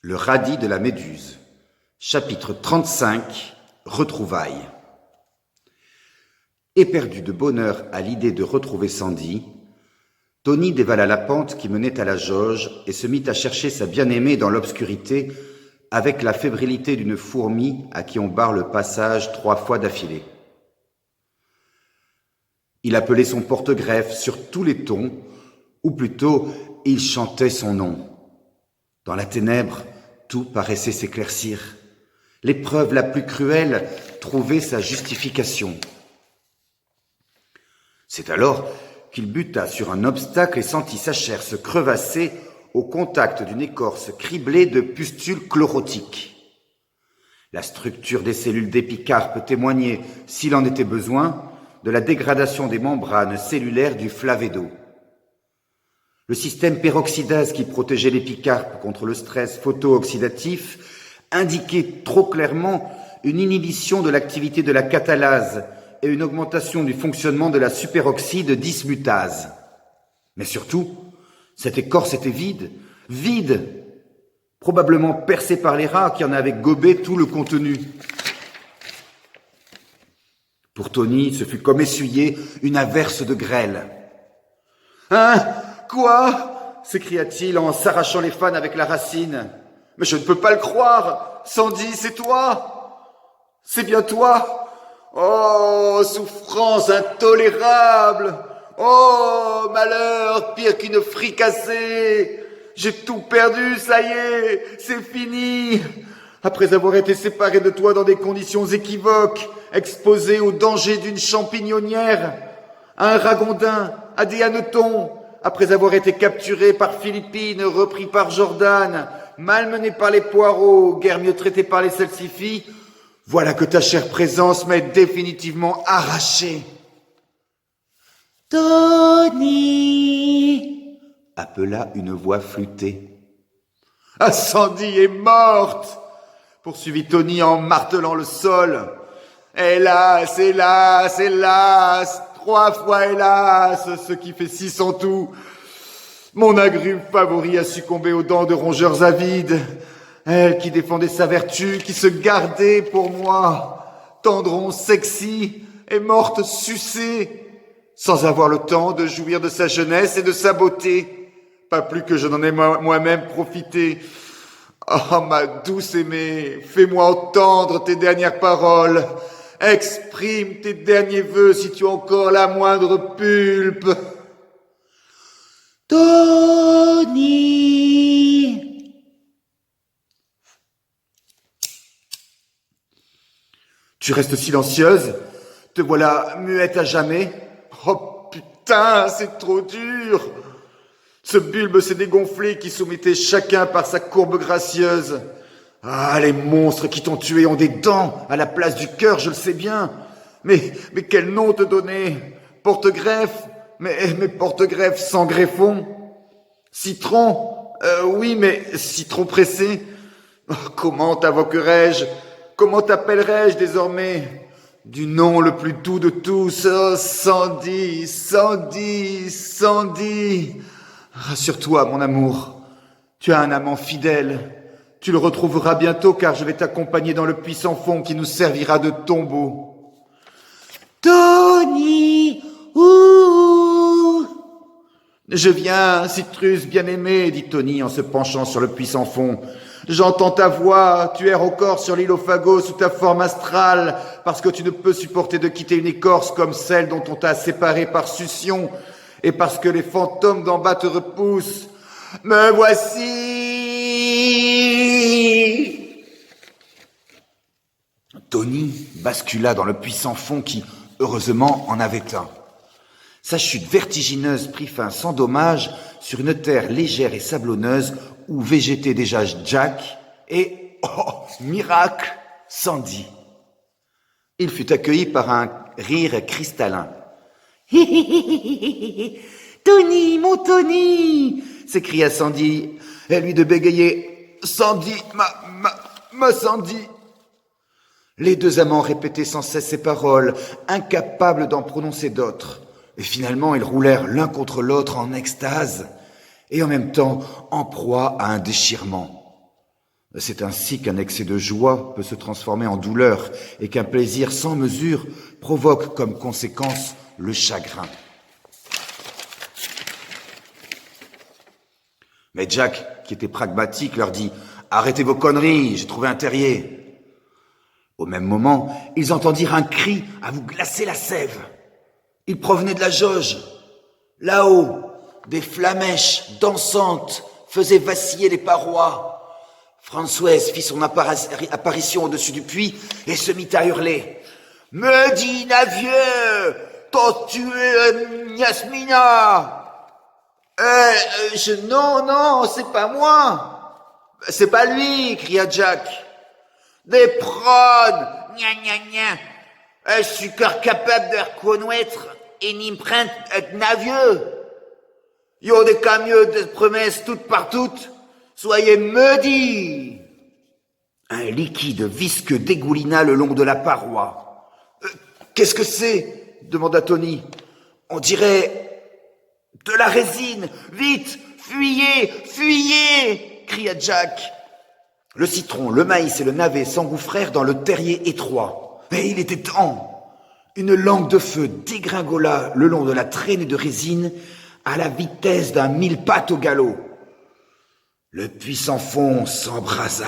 Le radis de la méduse. Chapitre 35. Retrouvailles. Éperdu de bonheur à l'idée de retrouver Sandy, Tony dévala la pente qui menait à la jauge et se mit à chercher sa bien-aimée dans l'obscurité avec la fébrilité d'une fourmi à qui on barre le passage 3 fois d'affilée. Il appelait son porte-greffe sur tous les tons, ou plutôt, il chantait son nom. Dans la ténèbre, tout paraissait s'éclaircir. L'épreuve la plus cruelle trouvait sa justification. C'est alors qu'il buta sur un obstacle et sentit sa chair se crevasser au contact d'une écorce criblée de pustules chlorotiques. La structure des cellules d'épicarpe témoignait, s'il en était besoin, de la dégradation des membranes cellulaires du flavédo. Le système peroxydase qui protégeait l'épicarpe contre le stress photooxydatif indiquait trop clairement une inhibition de l'activité de la catalase et une augmentation du fonctionnement de la superoxyde dismutase. Mais surtout, cette écorce était vide, probablement percée par les rats qui en avaient gobé tout le contenu. Pour Tony, ce fut comme essuyer une averse de grêle. « Hein ? Quoi ?» s'écria-t-il en s'arrachant les fans avec la racine. « Mais je ne peux pas le croire. Sandy, c'est toi. C'est bien toi. Oh, souffrance intolérable. Oh, malheur, pire qu'une fricassée. J'ai tout perdu, ça y est, c'est fini. Après avoir été séparé de toi dans des conditions équivoques, exposé au danger d'une champignonnière, à un ragondin, à des hannetons, après avoir été capturé par Philippine, repris par Jordan, malmené par les poireaux, guère mieux traité par les salsifis, voilà que ta chère présence m'est définitivement arrachée. « Tony !» appela une voix flûtée. « Ah, Sandy est morte !» poursuivit Tony en martelant le sol. « Hélas, hélas, hélas, 3 fois hélas, ce qui fait 6 en tout. Mon agrume favori a succombé aux dents de rongeurs avides. Elle qui défendait sa vertu, qui se gardait pour moi, tendron sexy, est morte sucée, sans avoir le temps de jouir de sa jeunesse et de sa beauté, pas plus que je n'en ai moi-même profité. Oh, ma douce aimée, fais-moi entendre tes dernières paroles. Exprime tes derniers vœux si tu as encore la moindre pulpe. Tony! Tu restes silencieuse? Te voilà muette à jamais? Oh putain, c'est trop dur! Ce bulbe s'est dégonflé qui soumettait chacun par sa courbe gracieuse. Ah, les monstres qui t'ont tué ont des dents à la place du cœur, je le sais bien. Mais quel nom te donner? Porte-greffe? Mais porte-greffe sans greffon? Citron? Oui, mais citron pressé? Oh, comment t'invoquerai-je? Comment t'appellerai-je désormais? Du nom le plus doux de tous, oh, Sandy, Sandy, Sandy. Rassure-toi, mon amour, tu as un amant fidèle. Tu le retrouveras bientôt car je vais t'accompagner dans le puits sans fond qui nous servira de tombeau. Tony! Ouh! Je viens, Citrus bien-aimé, dit Tony en se penchant sur le puits sans fond. J'entends ta voix, tu erres encore sur l'île Ophago sous ta forme astrale parce que tu ne peux supporter de quitter une écorce comme celle dont on t'a séparé par succion et parce que les fantômes d'en bas te repoussent. Me voici! Tony bascula dans le puits sans fond qui, heureusement, en avait un. Sa chute vertigineuse prit fin sans dommage sur une terre légère et sablonneuse où végétait déjà Jack et, oh, miracle, Sandy. Il fut accueilli par un rire cristallin. « Tony, mon Tony !» s'écria Sandy, et lui de bégayer « Sandy, ma Sandy !» Les deux amants répétaient sans cesse ces paroles, incapables d'en prononcer d'autres. Et finalement, ils roulèrent l'un contre l'autre en extase, et en même temps en proie à un déchirement. C'est ainsi qu'un excès de joie peut se transformer en douleur et qu'un plaisir sans mesure provoque comme conséquence le chagrin. Mais Jack, qui était pragmatique, leur dit « Arrêtez vos conneries, j'ai trouvé un terrier !» Au même moment, ils entendirent un cri à vous glacer la sève. Il provenait de la jauge. Là-haut, des flamèches dansantes faisaient vaciller les parois. Françoise fit son apparition au-dessus du puits et se mit à hurler. « Maudit Navieux, t'as tué Yasmina !»« Non, c'est pas moi !»« C'est pas lui !» cria Jack. « Des prônes, gna gna gna. Je suis encore capable de reconnaître et n'y prendre Navieux. Yo des camions de promesses toutes partout. Soyez maudits !» Un liquide visqueux dégoulina le long de la paroi. Qu'est-ce que c'est ?» demanda Tony. « On dirait de la résine. Vite, fuyez !» cria Jack. Le citron, le maïs et le navet s'engouffrèrent dans le terrier étroit. Mais il était temps. Une langue de feu dégringola le long de la traînée de résine à la vitesse d'un 1000 pattes au galop. Le puits sans fond s'embrasa.